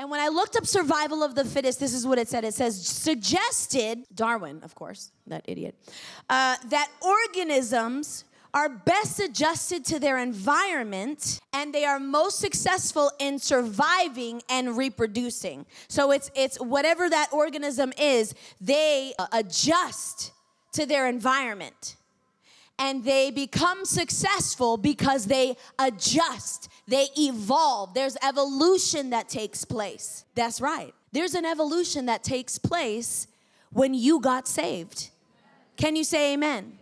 And when I looked up survival of the fittest, this is what it said. It says, suggested, Darwin, of course, that idiot, that organisms are best adjusted to their environment and they are most successful in surviving and reproducing. So it's whatever that organism is, they adjust to their environment. And they become successful because they adjust, they evolve. There's evolution that takes place. That's right. There's an evolution that takes place when you got saved. Can you say amen?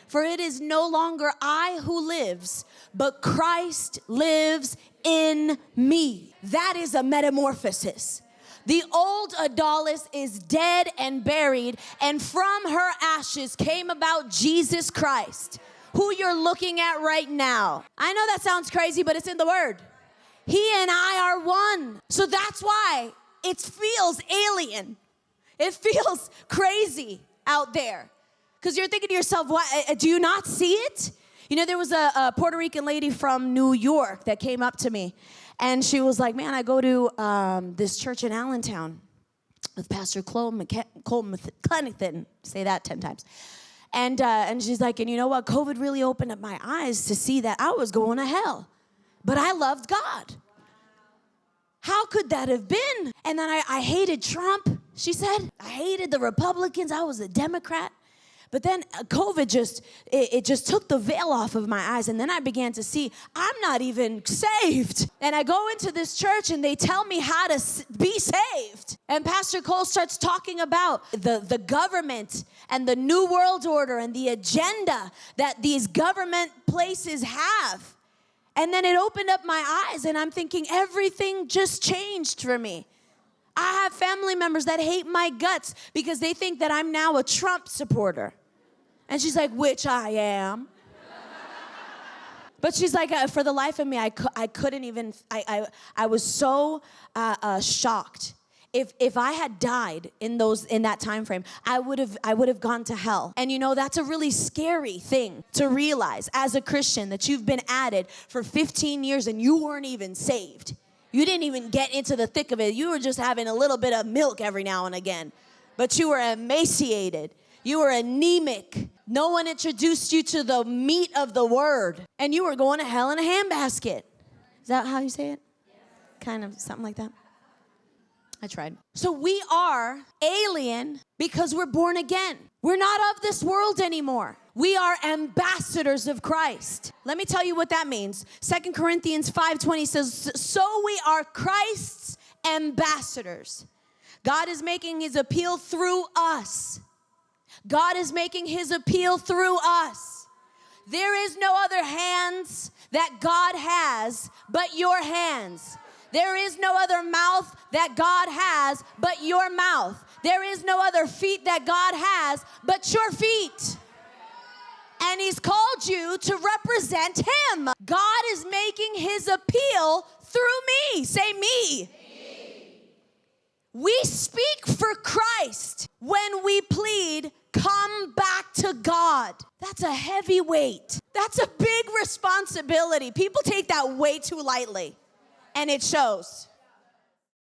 For it is no longer I who lives, but Christ lives in me. That is a metamorphosis. The old Adolis is dead and buried, and from her ashes came about Jesus Christ, who you're looking at right now. I know that sounds crazy, but it's in the Word. He and I are one. So that's why it feels alien. It feels crazy out there. Because you're thinking to yourself, what, do you not see it? You know, there was a Puerto Rican lady from New York that came up to me. And she was like, man, I go to this church in Allentown with Pastor Cole McClenathan. Say that 10 times. And she's like, and you know what? COVID really opened up my eyes to see that I was going to hell. But I loved God. How could that have been? And then I hated Trump, she said. I hated the Republicans. I was a Democrat. But then COVID just took the veil off of my eyes. And then I began to see, I'm not even saved. And I go into this church and they tell me how to be saved. And Pastor Cole starts talking about the government and the New World Order and the agenda that these government places have. And then it opened up my eyes and I'm thinking everything just changed for me. I have family members that hate my guts because they think that I'm now a Trump supporter. And she's like, which I am. But she's like, for the life of me, I couldn't even, I was so shocked. If I had died in that time frame, I would have gone to hell. And you know, that's a really scary thing to realize as a Christian, that you've been added for 15 years and you weren't even saved. You didn't even get into the thick of it. You were just having a little bit of milk every now and again. But you were emaciated. You were anemic. No one introduced you to the meat of the word. And you were going to hell in a handbasket. Is that how you say it? Kind of something like that. I tried. So we are alien because we're born again. We're not of this world anymore. We are ambassadors of Christ. Let me tell you what that means. 2 Corinthians 5:20 says, so we are Christ's ambassadors. God is making his appeal through us. God is making his appeal through us. There is no other hands that God has but your hands. There is no other mouth that God has but your mouth. There is no other feet that God has but your feet. And he's called you to represent him. God is making his appeal through me. Say me. We speak for Christ when we plead, come back to God. That's a heavy weight. That's a big responsibility. People take that way too lightly, and it shows.